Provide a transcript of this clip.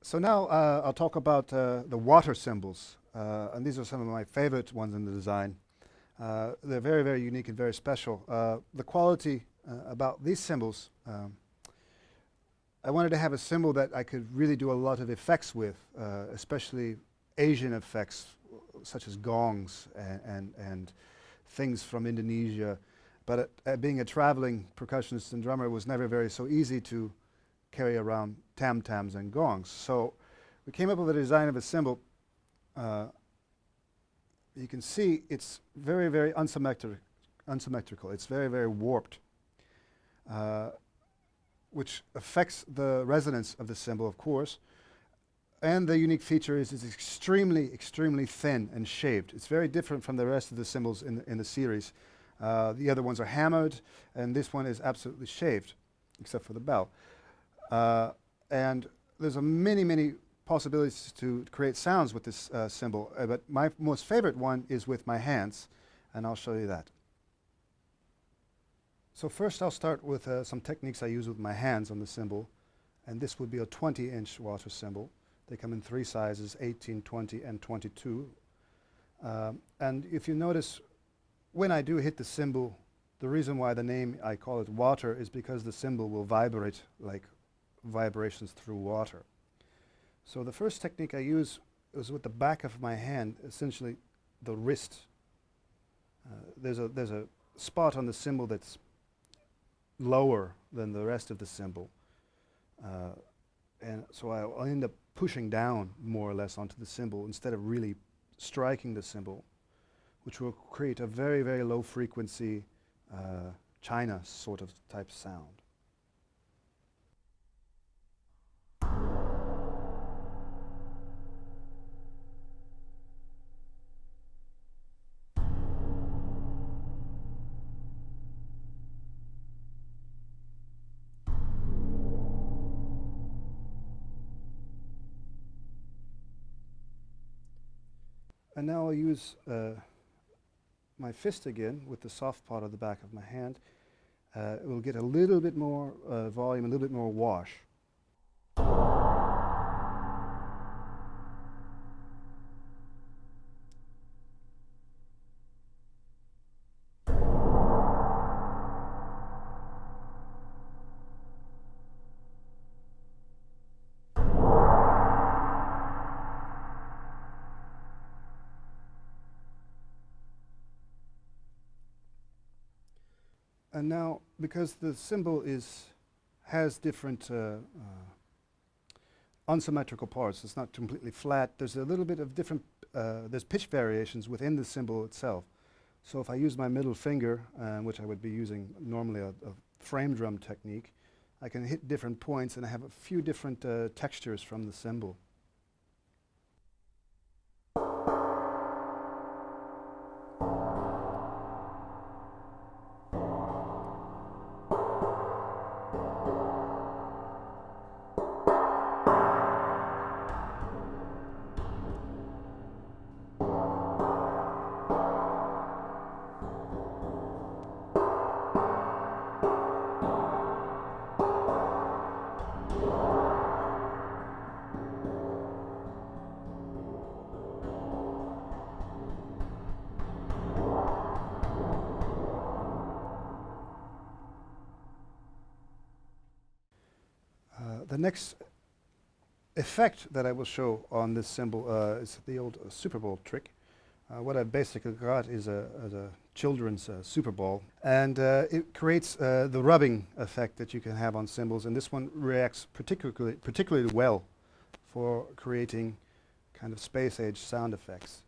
So now I'll talk about the water cymbals, and these are some of my favorite ones in the design. They're very, very unique and very special. The quality about these cymbals, I wanted to have a cymbal that I could really do a lot of effects with, especially Asian effects such as gongs and things from Indonesia. But being a traveling percussionist and drummer, it was never very so easy to carry around tam-tams and gongs. So we came up with a design of a cymbal. You can see it's very, very unsymmetrical. It's very, very warped, which affects the resonance of the cymbal, of course. And the unique feature is it's extremely, extremely thin and shaved. It's very different from the rest of the cymbals in the series. The other ones are hammered, and this one is absolutely shaved, except for the bell. And there's many, many possibilities to create sounds with this cymbal, but my most favorite one is with my hands, and I'll show you that. So first I'll start with some techniques I use with my hands on the cymbal, and this would be a 20-inch water cymbal. They come in three sizes, 18, 20, and 22. And if you notice, when I do hit the cymbal, the reason why the name I call it water is because the cymbal will vibrate like vibrations through water. So the first technique I use is with the back of my hand, essentially the wrist. There's a spot on the cymbal that's lower than the rest of the cymbal. And so I'll end up pushing down more or less onto the cymbal instead of really striking the cymbal, which will create a very, very low frequency China sort of type sound. And now I'll use my fist again with the soft part of the back of my hand. It will get a little bit more volume, a little bit more wash. And now, because the cymbal has different unsymmetrical parts, it's not completely flat, there's a little bit of different, there's pitch variations within the cymbal itself. So if I use my middle finger, which I would be using normally a frame drum technique, I can hit different points and I have a few different textures from the cymbal. The next effect that I will show on this cymbal is the old Super Bowl trick. What I basically got is a children's Super Bowl, and it creates the rubbing effect that you can have on cymbals, and this one reacts particularly well for creating kind of space-age sound effects.